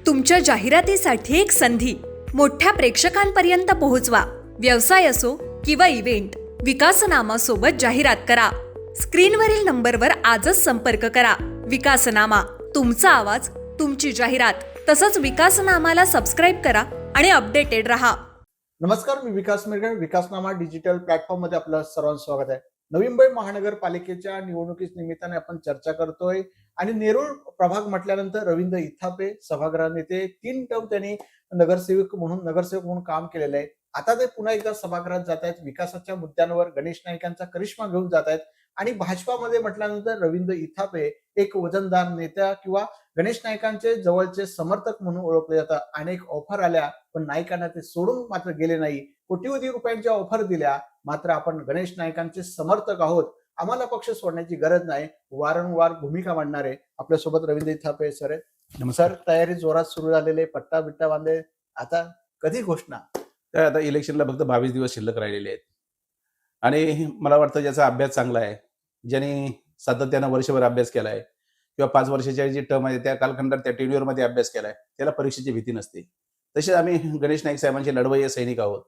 तुमच्या जाहिरातीसाठी एक संधी मोठ्या प्रेक्षकांपर्यंत पोहोचवा. व्यवसाय असो किंवा इव्हेंट, विकासनामा सोबत जाहिरात करा. स्क्रीनवरील नंबरवर आजच संपर्क करा. विकासनामा, तुमचा आवाज, तुमची जाहिरात. तसंच विकासनामाला सबस्क्राईब करा आणि अपडेटेड रहा. नमस्कार, मी विकास मिरगण. विकासनामा डिजिटल प्लॅटफॉर्म मध्ये आपलं सर्वांचं स्वागत आहे. नवी मुंबई महानगरपालिकेच्या निवडणुकीच्या निमित्ताने आपण चर्चा करतोय आणि नेरूळ प्रभाग म्हटल्यानंतर रवींद्र इथापे सभागृह नेते, 3 टर्म त्यांनी नगरसेवक म्हणून काम केलेलं आहे. आता ते पुन्हा एकदा सभागृहात जात आहेत. विकासाच्या मुद्द्यांवर गणेश नाईकांचा करिश्मा घेऊन जात आहेत आणि भाजपामध्ये म्हटल्यानंतर रवींद्र इथापे एक वजनदार नेता किंवा गणेश नाईकांचे जवळचे समर्थक म्हणून ओळखले जातात. अनेक ऑफर आल्या पण नाईकांना ते सोडून मात्र गेले नाही. कोट्यवधी रुपयांच्या ऑफर दिल्या, मात्र आपण गणेश नाईकांचे समर्थक आहोत, आम्हाला पक्ष सोडण्याची गरज नाही, वारंवार भूमिका मांडणारे आपल्यासोबत रवींद्र इथापे सर आहेत. नमस्कार. तयारी जोरात सुरू झालेली आहे, पट्टा बिट्टा बांधले, आता कधी घोषणा? तर आता इलेक्शनला फक्त 22 दिवस शिल्लक राहिलेले आहेत आणि मला वाटतं ज्याचा अभ्यास चांगला आहे, ज्यांनी सातत्यानं वर्षभर अभ्यास केला आहे किंवा 5 वर्षाच्या जी टर्म आहे त्या कालखंडात त्या टेन्युअरमध्ये अभ्यास केला आहे, त्याला परीक्षेची भीती नसते. तसेच आम्ही गणेश नाईक साहेबांचे लढवय्ये सैनिक आहोत,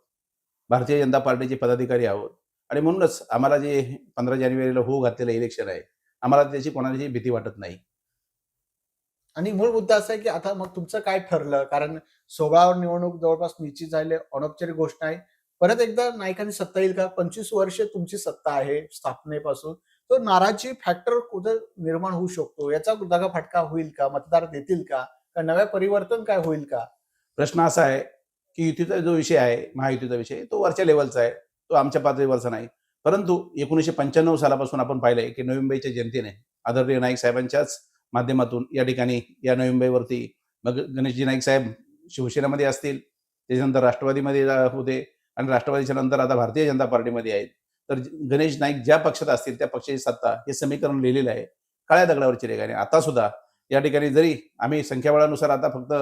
भारतीय जनता पार्टीचे पदाधिकारी आहोत आणि म्हणूनच आम्हाला जे 15 जानेवारीला होऊ घातलेलं इलेक्शन आहे, आम्हाला त्याची कोणाची भीती वाटत नाही. आणि मूळ मुद्दा असा आहे की आता मग तुमचं काय ठरलं? कारण 16वर निवडणूक जवळपास निश्चित झाले, अनौपचारिक घोषणा आहे. परत एकदा नाईकांनी सत्ता येईल का? 25 वर्ष तुमची सत्ता आहे स्थापनेपासून. तो नाराजी फॅक्टर कुठं निर्माण होऊ शकतो? याचा दगाफटका होईल का? मतदार देतील का? का नव्या परिवर्तन काय होईल का? प्रश्न असा आहे की युतीचा जो विषय आहे, महायुतीचा विषय, तो वरच्या लेवलचा आहे, तो आमच्या पातळीवरचा नाही. परंतु 1995 सालापासून आपण पाहिलंय की नवी मुंबईच्या जनतेने आदरणीय नाईक साहेबांच्याच माध्यमातून या ठिकाणी या नवी मुंबईवरती मग गणेशजी नाईक साहेब शिवसेनेमध्ये असतील, त्याच्यानंतर राष्ट्रवादीमध्ये होते आणि राष्ट्रवादीच्या नंतर आता भारतीय जनता पार्टीमध्ये आहेत. तर गणेश नाईक ज्या पक्षात असतील त्या पक्षाची सत्ता हे समीकरण लिहिलेलं आहे काळ्या दगडावरची रेघ आहे. आता सुद्धा या ठिकाणी जरी आम्ही संख्याबळानुसार आता फक्त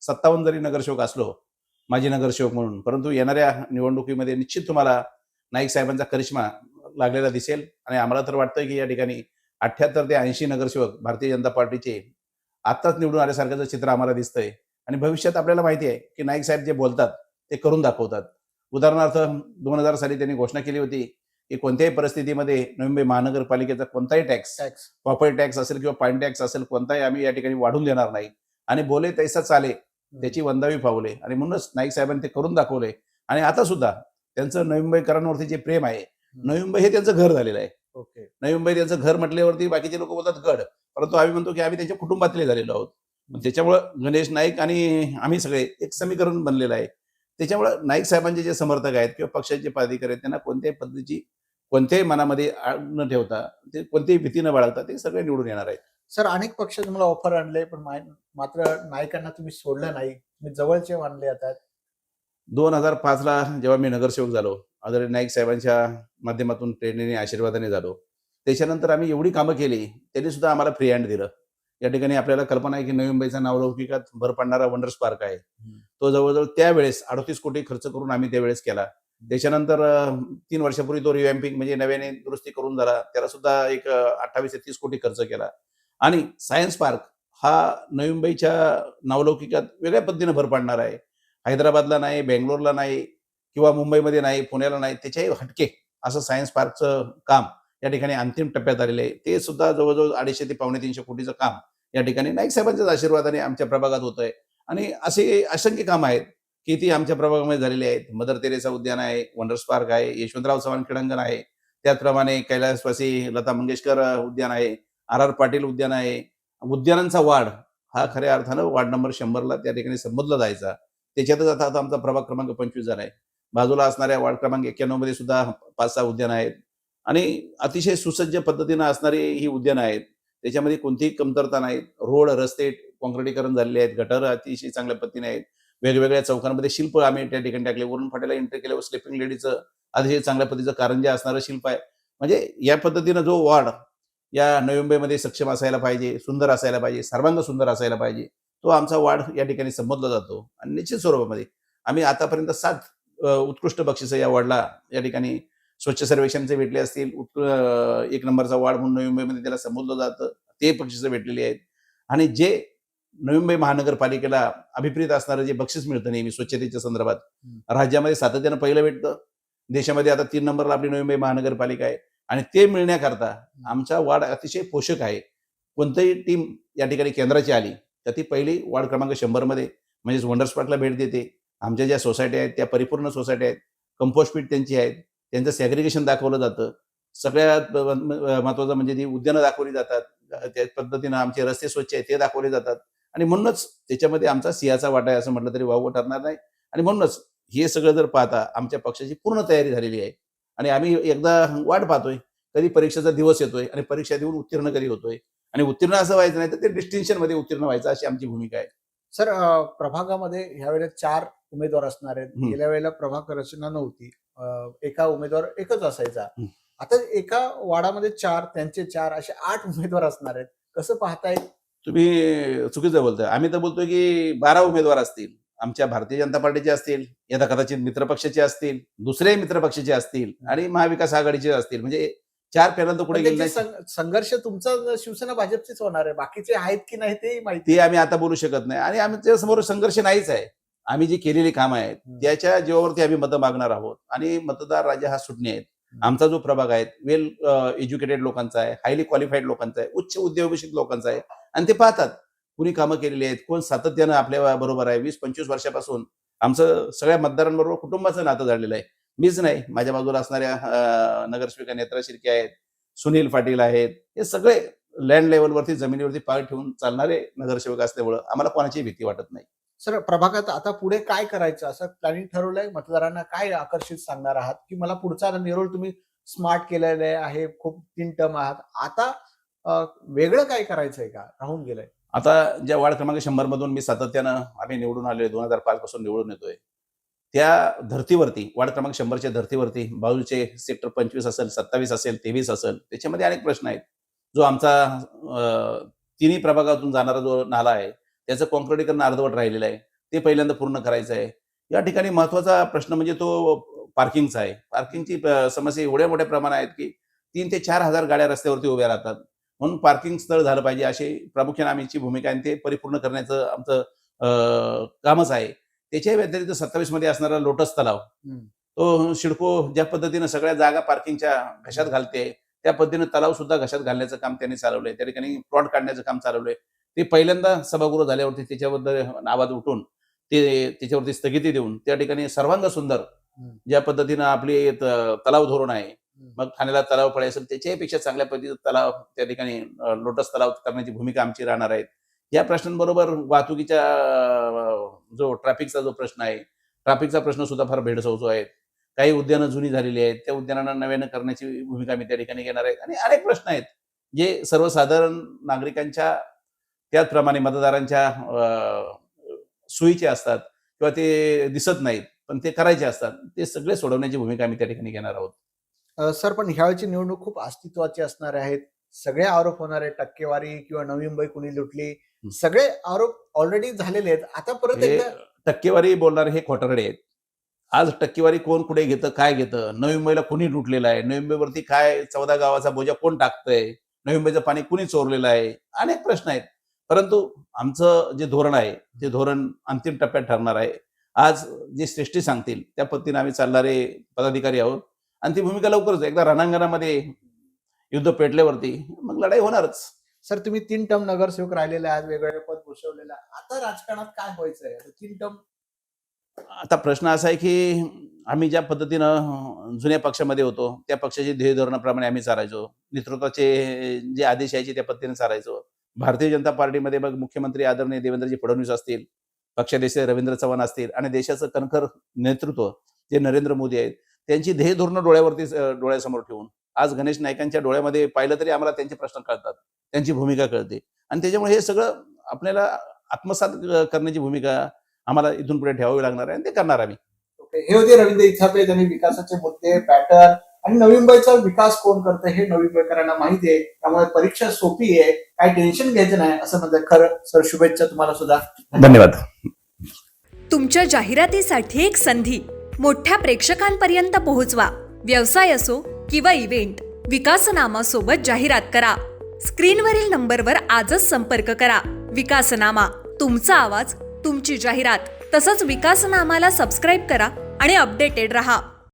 57 जरी नगरसेवक असलो, माजी नगरसेवक म्हणून, परंतु येणाऱ्या निवडणुकीमध्ये निश्चित तुम्हाला नाईक साहेबांचा करिश्मा लागलेला दिसेल आणि आम्हाला तर वाटतंय की या ठिकाणी 78 ते 80 नगरसेवक भारतीय जनता पार्टीचे आत्ताच निवडून आल्यासारखं चित्र आम्हाला दिसतंय आणि भविष्यात आपल्याला माहिती आहे की नाईक साहेब जे बोलतात ते करून दाखवतात. उदाहरणार्थ 2000 साली त्यांनी घोषणा केली होती की कोणत्याही परिस्थितीमध्ये नवी मुंबई महानगरपालिकेचा कोणताही टॅक्स, प्रॉपर्टी टॅक्स असेल किंवा पाणी टॅक्स असेल, कोणताही आम्ही या ठिकाणी वाढून देणार नाही आणि बोले तैसा चाले, त्याची वंदावी पावले आणि म्हणूनच नाईक साहेबांनी ते करून दाखवले. आणि आता सुद्धा त्यांचं नवी मुंबईकरांवरती जे प्रेम आहे, नवी मुंबई हे त्यांचं घर झालेलं आहे. ओके. नवी मुंबई त्यांचं घर म्हटल्यावरती बाकीचे लोक बोलतात गड, परंतु आम्ही म्हणतो की आम्ही त्यांच्या कुटुंबातले झालेलो आहोत. त्याच्यामुळं गणेश नाईक आणि आम्ही सगळे एक समीकरण बनलेलं आहे. त्याच्यामुळं नाईक साहेबांचे जे समर्थक आहेत किंवा पक्षाचे पदाधिकारी आहेत, त्यांना कोणत्याही पद्धतीची कोणत्याही मनामध्ये आग न ठेवता, ते कोणत्याही भीती न बाळगता ते सगळे निवडून येणार आहेत. सर, अनेक पक्ष तुम्हाला ऑफर आणले पण मात्र नाईकांना तुम्ही सोडलं नाही, तुम्ही जवळचे मानले जातात. 2005ला जेव्हा मी नगरसेवक झालो, आदरणीय नाईक साहेबांच्या माध्यमातून प्रेरणेने, आशीर्वादाने झालो. त्याच्यानंतर आम्ही एवढी कामं केली, त्यांनी सुद्धा आम्हाला फ्री हँड दिलं. या ठिकाणी आपल्याला कल्पना आहे की नवी मुंबईचा नावलौकिकात भर पडणारा वंडर्स पार्क आहे, तो जवळजवळ त्यावेळेस 38 कोटी खर्च करून आम्ही त्यावेळेस केला. त्याच्यानंतर 3 वर्षापूर्वी तो रिवॅम्पिंग म्हणजे नव्याने दुरुस्ती करून झाला, त्याला सुद्धा एक 28 ते 30 कोटी खर्च केला. आणि सायन्स पार्क हा नवी मुंबईच्या नावलौकिकात वेगळ्या पद्धतीने भर पाडणार आहे. हैदराबादला नाही, बेंगलोरला नाही किंवा मुंबईमध्ये नाही, पुण्याला नाही, त्याच्याही हटके असं सायन्स पार्कचं काम या ठिकाणी अंतिम टप्प्यात आलेलं आहे. ते सुद्धा जवळजवळ 250 ते 250 कोटीचं काम या ठिकाणी नाईक साहेबांच्याच आशीर्वादाने आमच्या प्रभागात होत आहे. आणि असे असंख्य कामं आहेत की ती आमच्या प्रभागामध्ये झालेली आहेत. मदर तेरेसा उद्यान आहे, वंडर्स पार्क आहे, यशवंतराव चव्हाण क्रीडांगण आहे, त्याचप्रमाणे कैलासवासी लता मंगेशकर उद्यान आहे, RR पाटील उद्यान आहे. उद्यानांचा वाढ हा खऱ्या अर्थानं वार्ड नंबर 100ला त्या ठिकाणी संबोधला जायचा. त्याच्यातच आता आमचा प्रभाग क्रमांक 25 झाला आहे. बाजूला असणाऱ्या वार्ड क्रमांक 91 मध्ये सुद्धा 5-6 उद्यान आहेत आणि अतिशय सुसज्ज पद्धतीनं असणारी ही उद्यानं आहेत. त्याच्यामध्ये कोणतीही कमतरता नाही. रोड, रस्ते काँक्रिटीकरण झालेले आहेत, गटर अतिशय चांगल्या पद्धतीने आहेत. वेगवेगळ्या चौकांमध्ये शिल्प आम्ही त्या ठिकाणी टाकले. वरून फाट्याला एंट्री केल्यावर स्लिपिंग लेडीचं अतिशय चांगल्या पद्धतीचं कारंजा असणारं शिल्प आहे. म्हणजे या पद्धतीनं जो वार्ड या नवी मुंबईमध्ये सक्षम असायला पाहिजे, सुंदर असायला पाहिजे, सर्वांग सुंदर असायला पाहिजे, तो आमचा वार्ड या ठिकाणी संबोधला जातो. आणि निश्चित स्वरूपामध्ये आम्ही आतापर्यंत 7 उत्कृष्ट बक्षिसं या वार्डला या ठिकाणी स्वच्छ सर्वेक्षणचे भेटले असतील. 1 नंबरचा वार्ड म्हणून नवी मुंबईमध्ये त्याला संबोधलं जातं, ते बक्षिसं भेटलेली आहेत. आणि जे नवी मुंबई महानगरपालिकेला अभिप्रेत असणारं जे बक्षीस मिळतं नेहमी स्वच्छतेच्या संदर्भात, राज्यामध्ये सातत्यानं पहिलं भेटतं. देशामध्ये आता 3 नंबरला आपली नवी मुंबई महानगरपालिका आहे आणि ते मिळण्याकरता आमचा वार्ड अतिशय पोषक आहे. कोणतीही टीम या ठिकाणी केंद्राची आली तर ती पहिली वार्ड क्रमांक 100 मध्ये म्हणजेच वंडर्स पार्कला भेट देते. आमच्या ज्या सोसायटी आहेत त्या परिपूर्ण सोसायटी आहेत, कंपोस्ट पीट त्यांची आहेत, त्यांचं सॅग्रिगेशन दाखवलं जातं. सगळ्यात महत्वाचं म्हणजे ती उद्यानं दाखवली जातात, त्याच पद्धतीनं आमचे रस्ते स्वच्छ आहेत ते दाखवले जातात आणि म्हणूनच त्याच्यामध्ये आमचा सिंहाचा वाटा आहे असं म्हटलं तरी वावगं ठरणार नाही. आणि म्हणूनच हे सगळं जर पाहता आमच्या पक्षाची पूर्ण तयारी झालेली आहे आणि आम्ही एकदा वाट पाहतोय कधी परीक्षेचा दिवस येतोय आणि परीक्षा देऊन उत्तीर्ण कधी होतोय आणि उत्तीर्ण असं व्हायचं नाही तर ते डिस्टिंक्शन मध्ये उत्तीर्ण व्हायचं अशी आमची भूमिका आहे. सर, प्रभागामध्ये ह्या वेळेला 4 उमेदवार असणार आहेत. गेल्या वेळेला प्रभाग रचना नव्हती, एका उमेदवार एकच असायचा. आता एका वाडामध्ये 4, त्यांचे 4 असे 8 उमेदवार असणार आहेत. कसं पाहताय? तुम्ही चुकीचं बोलताय. आम्ही तर बोलतोय की 12 उमेदवार असतील. आमच्या भारतीय जनता पार्टीचे असतील, यदा कदाचित मित्रपक्षाचे असतील, दुसरे मित्रपक्षाचे असतील आणि महाविकास आघाडीचे असतील. म्हणजे 4 पॅनल तर कुठे गेले नाही. संघर्ष तुमचा शिवसेना भाजपचीच होणार आहे, बाकीचे आहेत की नाही ते माहिती. ते आम्ही आता बोलू शकत नाही आणि आमच्या समोर संघर्ष नाहीच आहे. आम्ही जी केलेली कामं आहेत त्याच्या जीवावरती आम्ही मतं मागणार आहोत आणि मतदार राजा हा सुटणे आहेत. आमचा जो प्रभाग आहे वेल एज्युकेटेड लोकांचा आहे, हायली क्वालिफाईड लोकांचा आहे, उच्च उद्योगशील लोकांचा आहे आणि ते पाहतात कुणी कामं केलेली आहेत, कोण सातत्यानं आपल्या बरोबर आहे. 20-25 वर्षापासून आमचं सगळ्या मतदारांबरोबर कुटुंबाचं नातं झालेलं आहे. मीच नाही, माझ्या बाजूला असणाऱ्या नगरसेविका नेत्रा शिर्के आहेत, सुनील पाटील आहेत, हे सगळे लँड लेवलवरती जमिनीवरती पाय ठेवून चालणारे नगरसेवक असल्यामुळं आम्हाला कोणाची भीती वाटत नाही. सर, प्रभागात आता पुढे काय करायचं असं प्लॅनिंग ठरवलंय? मतदारांना काय आकर्षित सांगणार आहात की मला पुढचा नेरोल तुम्ही स्मार्ट केलेलं आहे, खूप 3 टर्म आहात, आता वेगळं काय करायचंय का राहून गेलंय? आता ज्या वार्ड क्रमांक 100 मधून मी सातत्यानं आम्ही निवडून आलेलो 2005 पासून निवडून येतोय त्या धर्तीवरती, वार्ड क्रमांक 100च्या धर्तीवरती बाजूचे सेक्टर 25 असेल, 27 असेल, 23 असेल, त्याच्यामध्ये अनेक प्रश्न आहेत. जो आमचा तिन्ही प्रभागातून जाणारा जो नाला आहे त्याचं कॉन्क्रिटीकरण अर्धवट राहिलेलं आहे, ते पहिल्यांदा पूर्ण करायचं आहे. या ठिकाणी महत्वाचा प्रश्न म्हणजे तो पार्किंगचा आहे. पार्किंगची समस्या एवढ्या मोठ्या प्रमाणात आहेत की 3,000 ते 4,000 गाड्या रस्त्यावरती उभ्या राहतात. म्हणून पार्किंग स्थळ झालं पाहिजे अशी प्रामुख्याने आमची भूमिका आहे. ते परिपूर्ण करण्याचं आमचं कामच आहे. त्याच्या व्यतिरिक्त 27 मध्ये असणारा लोटस तलाव, तो सिडको ज्या पद्धतीनं सगळ्या जागा पार्किंगच्या घशात घालते त्या पद्धतीनं तलाव सुद्धा घशात घालण्याचं काम त्यांनी चालवलंय. त्या ठिकाणी प्लॉट काढण्याचं काम चालवलंय. ते पहिल्यांदा सभागृह झाल्यावरती त्याच्याबद्दल आवाज उठून ते त्याच्यावरती स्थगिती देऊन त्या ठिकाणी सर्वांग सुंदर ज्या पद्धतीनं आपली तलाव धोरण आहे, मग ठाण्याला तलाव फळे असेल त्याच्यापेक्षा चांगल्या पद्धतीचा तलाव त्या ठिकाणी लोटस तलाव करण्याची भूमिका आमची राहणार आहे. या प्रश्नांबरोबर वाहतुकीच्या जो ट्रॅफिकचा जो प्रश्न आहे, ट्रॅफिकचा प्रश्न सुद्धा फार भेडसावतो आहे. काही उद्यानं जुनी झालेली आहेत, त्या उद्यानांना नव्यानं करण्याची भूमिका आम्ही त्या ठिकाणी घेणार आहेत आणि अनेक प्रश्न आहेत जे सर्वसाधारण नागरिकांच्या त्याचप्रमाणे मतदारांच्या सोयीचे असतात किंवा ते दिसत नाहीत पण ते करायचे असतात, ते सगळे सोडवण्याची भूमिका आम्ही त्या ठिकाणी घेणार आहोत. सर, पण ह्यावेळची निवडणूक खूप अस्तित्वाची असणार आहेत. सगळे आरोप होणार आहेत, टक्केवारी किंवा नवी मुंबई कुणी लुटली, सगळे आरोप ऑलरेडी झालेले आहेत. आता परत एकदा टक्केवारी बोलणारे हे खोटारडे आहेत. आज टक्केवारी कोण कुठे घेतं, काय घेतं, नवी मुंबईला कुणी लुटलेलं आहे, नवी मुंबईवरती काय 14 गावाचा बोजा कोण टाकतंय, नवी मुंबईचं पाणी कुणी चोरलेलं आहे, अनेक प्रश्न आहेत. परंतु आमचं जे धोरण आहे ते धोरण अंतिम टप्प्यात ठरणार आहे. आज जे श्रेष्ठी सांगतील त्या पद्धतीने आम्ही चालणारे पदाधिकारी आहोत आणि ती भूमिका लवकरच एकदा रणांगणामध्ये युद्ध पेटल्यावरती मग लढाई होणारच. सर, तुम्ही 3 टर्म नगरसेवक राहिलेले आहात, वेगवेगळे पद भूषवलेलं आहे. आता राजकारणात काय व्हायचंय? 3 टर्म आता प्रश्न असा आहे की आम्ही ज्या पद्धतीनं जुन्या पक्षामध्ये होतो त्या पक्षाची ध्येय धोरणाप्रमाणे आम्ही चालायचो, नेतृत्वाचे जे आदेश यायचे त्या पद्धतीने चालायचो. भारतीय जनता पार्टीमध्ये मग मुख्यमंत्री आदरणीय देवेंद्रजी फडणवीस असतील, पक्षाध्यक्ष रवींद्र चव्हाण असतील आणि देशाचं कणखर नेतृत्व जे नरेंद्र मोदी आहेत, त्यांची ध्येय धोरणं डोळ्यासमोर ठेवून आज गणेश नाईकांच्या डोळ्यामध्ये पाहिलं तरी आम्हाला त्यांचे प्रश्न कळतात, त्यांची भूमिका कळते आणि त्याच्यामुळे हे सगळं आपल्याला आत्मसात करण्याची भूमिका आम्हाला इथून पुढे ठेवावी लागणार आहे आणि ते करणार आम्ही. हे होते रवींद्र इथापे. त्यांनी विकासाचे मुद्दे, पॅटर्न आणि नवी मुंबईचा विकास कोण करतं हे नवी मुंबईकरांना माहिती आहे. त्यामुळे परीक्षा सोपी आहे, काही टेन्शन घ्यायचं नाही असं म्हणतात. खरं सर, शुभेच्छा तुम्हाला सुद्धा. धन्यवाद. तुमच्या जाहिरातीसाठी एक संधी मोठ्या प्रेक्षकांपर्यंत पोहोचवा. व्यवसाय असो किंवा इव्हेंट, विकासनामासोबत जाहिरात करा. स्क्रीनवरील नंबरवर आजच संपर्क करा. विकासनामा, तुमचा आवाज, तुमची जाहिरात. तसंच विकासनामाला सबस्क्राईब करा आणि अपडेटेड रहा.